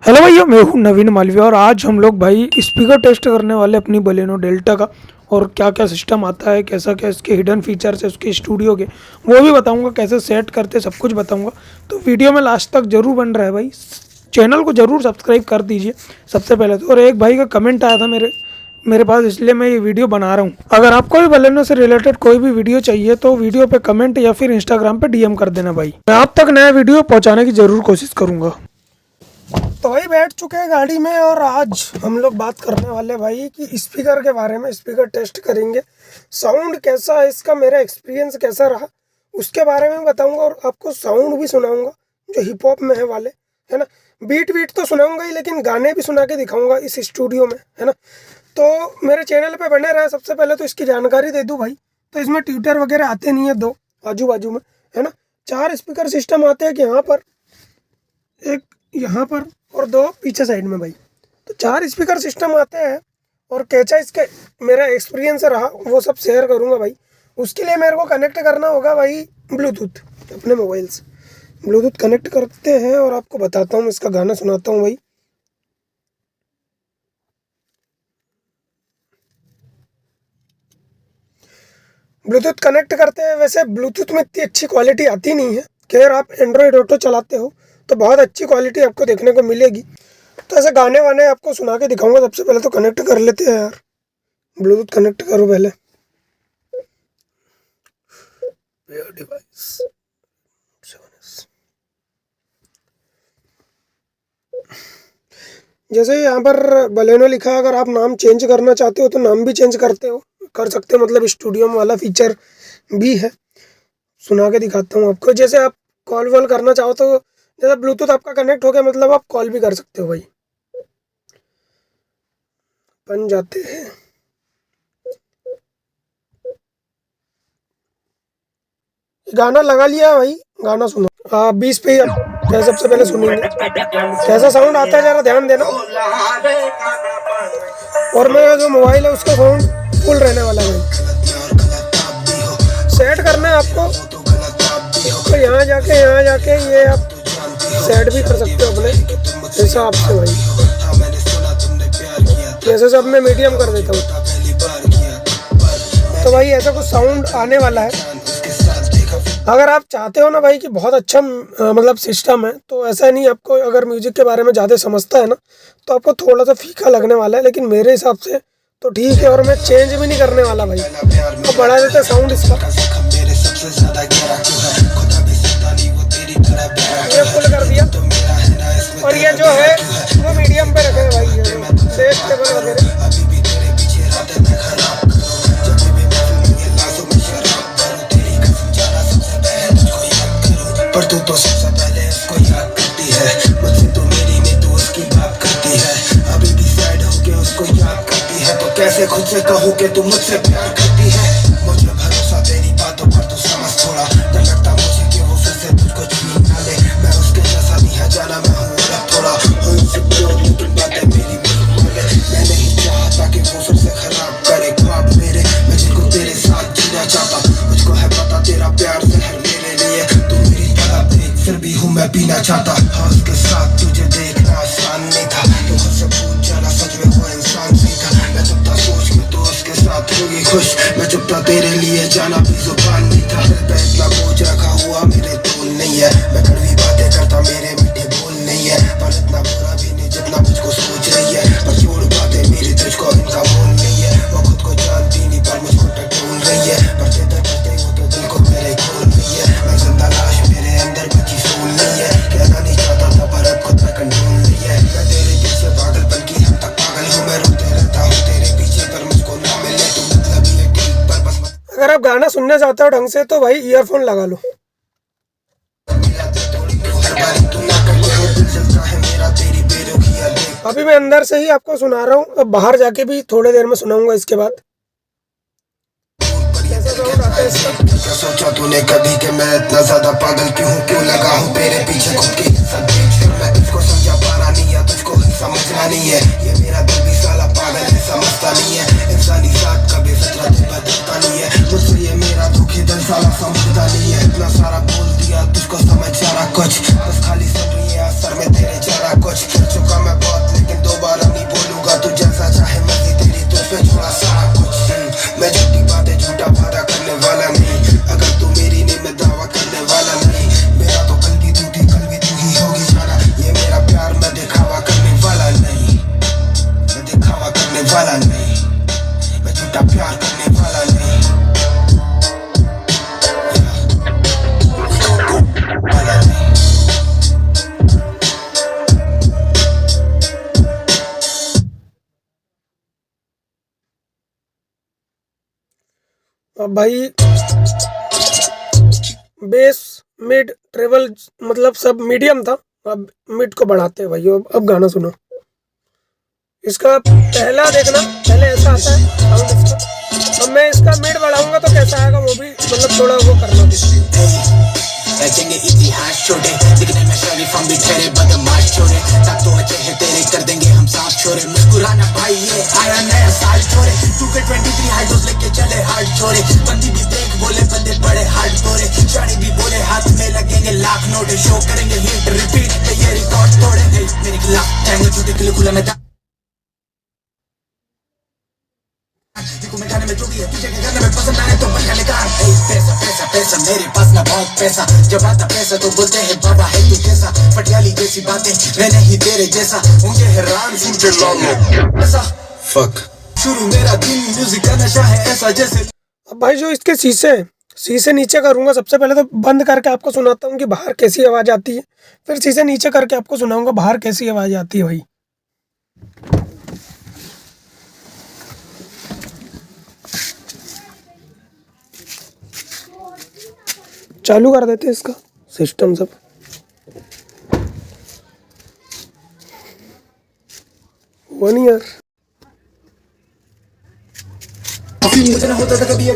Hello भैया, मैं हूँ नवीन मालविया और आज हम लोग भाई स्पीकर टेस्ट करने वाले अपनी बलेनो डेल्टा का। और क्या क्या सिस्टम आता है, कैसा क्या इसके हिडन फीचर्स है उसके स्टूडियो के, वो भी बताऊंगा। कैसे सेट करते सब कुछ बताऊंगा। तो वीडियो में लास्ट तक जरूर बन रहा है भाई। चैनल को जरूर सब्सक्राइब कर दीजिए सबसे पहले तो। और एक भाई का कमेंट आया था मेरे पास, इसलिए मैं ये वीडियो बना रहा हूँ। अगर आपको भी बलेनो से रिलेटेड कोई भी वीडियो चाहिए तो वीडियो पे कमेंट या फिर इंस्टाग्राम पे डीएम कर देना भाई। मैं आप तक नया वीडियो पहुँचाने की ज़रूर कोशिश करूँगा। तो भाई बैठ चुके हैं गाड़ी में और आज हम लोग बात करने वाले भाई कि स्पीकर के बारे में। स्पीकर टेस्ट करेंगे, साउंड कैसा है इसका, मेरा एक्सपीरियंस कैसा रहा उसके बारे में बताऊंगा। और आपको साउंड भी सुनाऊंगा जो हिप हॉप में है वाले, है ना। बीट तो सुनाऊंगा ही, लेकिन गाने भी सुना के दिखाऊंगा इस स्टूडियो में, है ना। तो मेरे चैनल पे बने रहे। सबसे पहले तो इसकी जानकारी दे दूँ भाई। तो इसमें ट्विटर वगैरह आते नहीं है, दो आजू बाजू में, है ना। 4 स्पीकर सिस्टम आते हैं कि यहाँ पर एक, यहाँ पर और 2 पीछे साइड में भाई। तो 4 स्पीकर सिस्टम आते हैं। और कैसा इसके मेरा एक्सपीरियंस रहा वो सब शेयर करूँगा भाई। उसके लिए मेरे को कनेक्ट करना होगा भाई ब्लूटूथ अपने मोबाइल से। ब्लूटूथ कनेक्ट करते हैं और आपको बताता हूँ, इसका गाना सुनाता हूँ भाई। ब्लूटूथ कनेक्ट करते हैं। वैसे ब्लूटूथ में इतनी अच्छी क्वालिटी आती नहीं है। खैर, आप एंड्रॉयड ऑटो चलाते हो तो बहुत अच्छी क्वालिटी आपको देखने को मिलेगी। तो ऐसे गाने वाने आपको सुना के दिखाऊंगा। सबसे पहले तो कनेक्ट कर लेते हैं यार। ब्लूटूथ कनेक्ट करो पहले। डिवाइस जैसे यहाँ पर बलेनो लिखा है, अगर आप नाम चेंज करना चाहते हो तो नाम भी चेंज कर सकते हो। मतलब स्टूडियो में वाला फीचर भी है। सुना के दिखाता हूँ आपको। जैसे आप कॉल वॉल करना चाहो तो, जैसे ब्लूटूथ आपका कनेक्ट हो गया मतलब आप कॉल भी कर सकते हो भाई। बन जाते हैं। गाना लगा लिया भाई, गाना सुनो। 20 पे सबसे पहले सुनेंगे कैसा साउंड आता है, जरा ध्यान देना। और मेरा जो मोबाइल है उसका साउंड फुल रहने वाला है। सेट करना है आपको तो यहाँ जाके ये आप सेट भी कर सकते हो अपने हिसाब से भाई। जैसे सब मैं मीडियम कर देता हूँ तो भाई ऐसा कुछ साउंड आने वाला है। अगर आप चाहते हो ना भाई कि बहुत अच्छा मतलब सिस्टम है, तो ऐसा नहीं। आपको अगर म्यूजिक के बारे में ज़्यादा समझता है ना तो आपको थोड़ा सा फीका लगने वाला है, लेकिन मेरे हिसाब से तो ठीक है। और मैं चेंज भी नहीं करने वाला भाई। तो बढ़ा देते हैं साउंड इसका। ये फुल कर दिया और ये जो है वो मीडियम पे रखे भाई। ये बेस टेबल वगैरह पर तू तो सबसे पहले उसको याद करती है। मुझसे तो मेरी में तू उसकी बात करती है। अभी भी सैड होके उसको याद करती है। तो कैसे खुद से कहूँ कि तू मुझसे प्यार करती है। मुझे भरोसा तेरी बातों पर तू समझ थोड़ा। डर लगता मुझे कि वो फिर से तुझको छीन ना ले। मैं उसके जैसा नहीं है जाना, मैं हूँ अलग थोड़ा। हूँ इनसिक्योर लेकिन बातें मेरी बोले। मैं नहीं चाहता कि वो फिर से खराब करे ख्वाब मेरे। मैं जिनको तेरे साथ जीना चाहता, मुझको है पता तेरा प्यार जहर मेरे लिए। तू मेरी फिर भी हूँ मैं पीना चाहता। हाँ, उसके साथ तुझे देखना आसान नहीं था। तो मुझसे पूछ जाना सच में वो इंसान सही था। मैं चुप था सोच के तो उसके साथ होगी खुश। मैं चुप था तेरे लिए जाना भी जुबान नहीं था। दिल पे इतना बोझ रखा हुआ मेरे तूल नहीं है। मैं कड़वी बातें करता मेरे मीठे बोल नहीं है। पर इतना बुरा भी नहीं जितना मुझको सोच रही है। पर छोड़ बातें मेरी तुझको इनका मोल नहीं है। वो खुद को जानती नहीं पर मुझको टटोल रही है। पर देते करते वो तो दिल को मेरे खोल रही है। मैं जिंदा लाश मेरे अंदर बची सोल नहीं है। कहना नहीं चाहता था पर अब खुद में कंट्रोल नहीं है। मैं तेरे पीछे पागलपन की हद तक पागल हूँ। मैं रोते रहता हूँ तेरे पीछे पर मुझको ना मिले तो मतलब ये ठीक पर बस। अगर आप गाना सुनना चाहते हो ढंग से तो भाई ईयरफोन लगा लो। अभी मैं अंदर से ही आपको सुना रहा हूँ, अब बाहर जाके भी थोड़ी देर में सुनाऊंगा इसके बाद। कैसा साउंड आता है इसका? क्या सोचा तूने कभी कि मैं इतना ज्यादा पागल क्यों लगा हूँ तेरे पीछे खुद के मैं तुझको समझा पाना नहीं है, तुझको समझना नहीं है। ये मेरा दिल भी साला पागल है, समझता नहीं है। इंसानी जात कभी फितरत बदलता नहीं है। मुझसे ये मेरा दुखी दिल साला समझता नहीं है। इतना सारा बोल दिया तुझको समझ सारा कुछ, बस खाली सुन रही है असर में तेरे जरा कुछ। चुका अब भाई बेस मिड ट्रेवल मतलब सब मीडियम था, अब मिड को बढ़ाते हैं भाई। अब गाना सुनो इसका पहला, देखना पहले ऐसा आता है साउंड इसका। अब मैं इसका मिड बढ़ाऊंगा तो कैसा आएगा वो भी मतलब थोड़ा वो करना भी। रचेंगे इतिहास छोड़े, दिखने में शरीफ हम भी ठहरे बदमाश छोड़े, तब तो अच्छे हैं तेरे कर देंगे हम साफ छोड़े। मुस्कुराना भाई ये आया नया साल छोड़े, 2K23 हाई डोज लेके चले हार्ड छोड़े, बंदी भी देख बोले बंदे बड़े हार्ड तोड़े, शाड़ी भी बोले हाथ में लगेंगे लाख नोटे, शो करेंगे हिट रिपीट ये रिकॉर्ड तोड़े। मेरे खिलाफ जाएंगे छुट्टी के लिए खुला मैदान, में जो भी है तुझे गाने में पसंद आए तो बजाने का। पैसा पैसा पैसा मेरे पास ना बहुत पैसा, जब आता पैसा तो बोलते हैं बाबा है तू कैसा, पटियाली जैसी बातें मैं नहीं तेरे जैसा, मुझे हैरान सुन के लाला ऐसा फक। शुरू मेरा दिन म्यूजिक का नशा है ऐसा जैसे। अब भाई जो इसके शीशे नीचे करूंगा, सबसे पहले तो बंद करके आपको सुनाता हूँ कि बाहर कैसी आवाज आती है, फिर शीशे नीचे करके आपको सुनाऊंगा बाहर कैसी आवाज आती है भाई। चालू कर देते हैं इसका सिस्टम सब। वन ईयर मुझे ना होता था कभी ये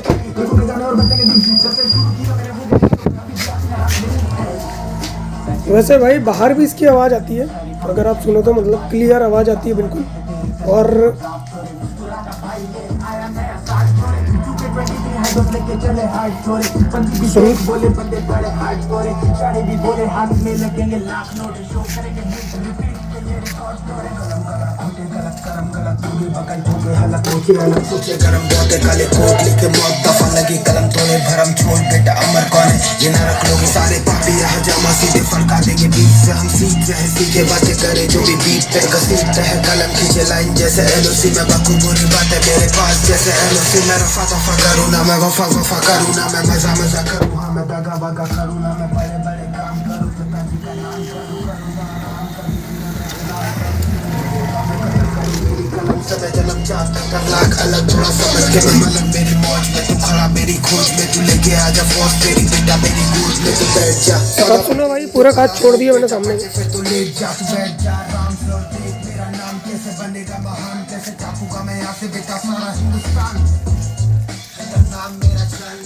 वैसे भाई बाहर भी इसकी आवाज़ आती है, अगर आप सुनो तो मतलब क्लियर आवाज़ आती है बिल्कुल। और बोले बंदे बड़े हार्ड तोड़े, सारे भी बोले हाथ में लगेंगे लाख नोट, शो करेंगे गरम बहुत काले कोट लेके मौत दफा लगी कलम तोड़े भरम छोड़ बेटा अमर कौन है ये ना रख लोगे सारे पापी यहाँ जमा सीधे फरका देंगे बीच से हम सीख रहे सीखे बातें करे जो भी बीट पे घसीटते हैं कलम खींचे लाइन जैसे एलओसी में बाकू बुरी बातें मेरे पास जैसे एलओसी मैं रफा दफा करूँ ना मैं वफा वफा करूँ ना मैं मजा मजा करूँ हाँ मैं दगा वगा करूँ ना मैं बड़े बड़े काम करूँ समय जन्म चाहता कर लाख अलग थोड़ा समझ के मैं मतलब मेरी मौज में तू खड़ा मेरी खोज में तू लेके आजा फोर्स तेरी बेटा मेरी गोद में तू बैठ जा। अब सुनो भाई पूरा काज छोड़ दिया मैंने सामने। फिर तू ले जा तू बैठ जा आराम से और देख मेरा नाम कैसे बनेगा महान, कैसे चापूगा मैं यहाँ से बेटा सारा हिंदुस्तान, नाम मेरा चल।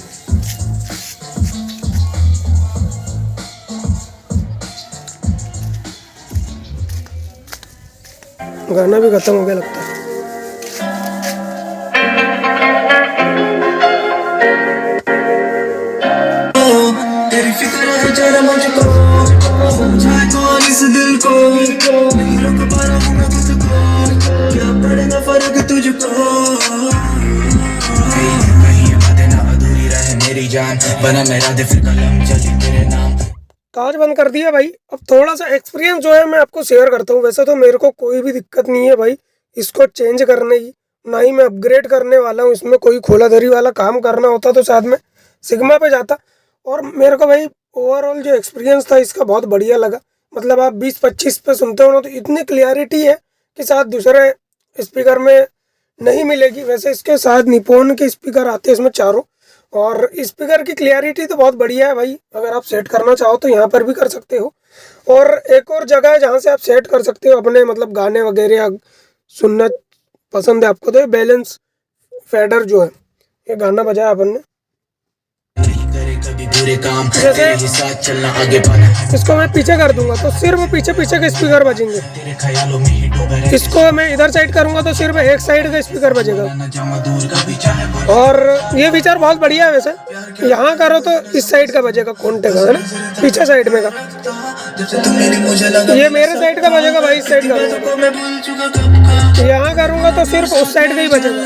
गाना भी खत्म हो गया लगता है। तेरी फिक्र है जरा मुझको, समझाए कौन इस दिल को, नहीं रोक पा रहा हूँ मैं तुझको, क्या पड़ेगा फर्क तुझको। कहीं ये बातें ना अधूरी रहे मेरी जान, बना मेरा दिल फिर कलम चली तेरे नाम। काज बंद कर दिया भाई। अब थोड़ा सा एक्सपीरियंस जो है मैं आपको शेयर करता हूँ। वैसे तो मेरे को कोई भी दिक्कत नहीं है भाई इसको चेंज करने की, ना ही मैं अपग्रेड करने वाला हूँ। इसमें कोई खोलाधरी वाला काम करना होता तो शायद मैं सिग्मा पे जाता। और मेरे को भाई ओवरऑल जो एक्सपीरियंस था इसका बहुत बढ़िया लगा। मतलब आप 20-25 पे सुनते हो ना तो इतनी क्लियरिटी है कि शायद दूसरे स्पीकर में नहीं मिलेगी। वैसे इसके साथ निपोन के स्पीकर आते हैं इसमें चारों, और स्पीकर की क्लियरिटी तो बहुत बढ़िया है भाई। अगर आप सेट करना चाहो तो यहाँ पर भी कर सकते हो। और एक और जगह है जहाँ से आप सेट कर सकते हो अपने मतलब गाने वगैरह सुनना पसंद है आपको तो बैलेंस फेडर जो है, ये गाना बजाया अपन ने। जैसे इसको मैं पीछे कर दूंगा तो सिर्फ पीछे पीछे के स्पीकर बजेंगे। इसको मैं इधर साइड करूंगा तो सिर्फ एक साइड का स्पीकर बजेगा। और ये फीचर बहुत बढ़िया है। वैसे यहाँ करो तो इस साइड का बजेगा, कॉन्टे का है ना, पीछे साइड में का। ये मेरे साइड का बजेगा भाई, इस साइड का। यहाँ करूंगा तो सिर्फ उस साइड का ही बजेगा।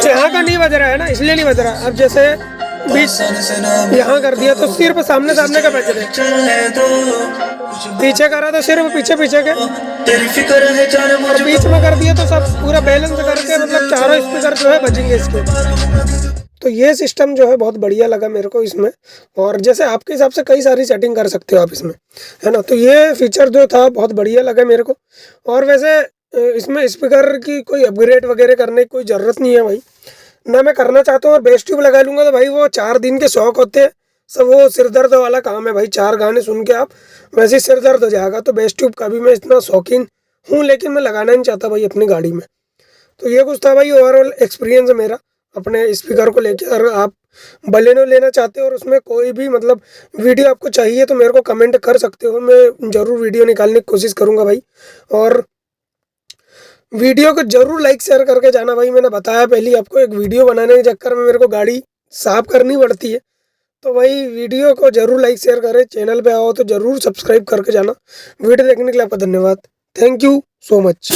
यहाँ का नहीं बज रहा है ना, इसलिए नहीं बज रहा। अब जैसे बीच यहाँ कर दिया तो सिर्फ सामने सामने का बज रहा है, पीछे करा तो सिर्फ पीछे पीछे के, और बीच में कर दिया तो सब पूरा बैलेंस करके मतलब चारों स्पीकर जो है बजेंगे इसके। तो ये सिस्टम जो है बहुत बढ़िया लगा मेरे को इसमें। और जैसे आपके हिसाब से कई सारी सेटिंग कर सकते हो आप इसमें, है ना। तो ये फीचर जो था बहुत बढ़िया लगा मेरे को। और वैसे इसमें स्पीकर की कोई अपग्रेड वगैरह करने की कोई ज़रूरत नहीं है भाई, ना मैं करना चाहता हूँ। और बेस ट्यूब लगा लूँगा तो भाई वो 4 दिन के शौक होते हैं सब, वो सिर दर्द वाला काम है भाई। 4 गाने सुन के आप वैसे ही सिर दर्द हो जाएगा। तो बेस ट्यूब का भी मैं इतना शौकीन हूँ, लेकिन मैं लगाना नहीं चाहता भाई अपनी गाड़ी में। तो ये कुछ था भाई ओवरऑल एक्सपीरियंस है मेरा अपने स्पीकर को लेके। अगर आप बलेनो लेना चाहते हो और उसमें कोई भी मतलब वीडियो आपको चाहिए तो मेरे को कमेंट कर सकते हो, मैं ज़रूर वीडियो निकालने की कोशिश करूँगा भाई। और वीडियो को जरूर लाइक शेयर करके जाना भाई। मैंने बताया पहले आपको, एक वीडियो बनाने के चक्कर में मेरे को गाड़ी साफ करनी पड़ती है। तो भाई वीडियो को जरूर लाइक शेयर करें, चैनल पे आओ तो जरूर सब्सक्राइब करके जाना। वीडियो देखने के लिए आपका धन्यवाद। Thank you so much.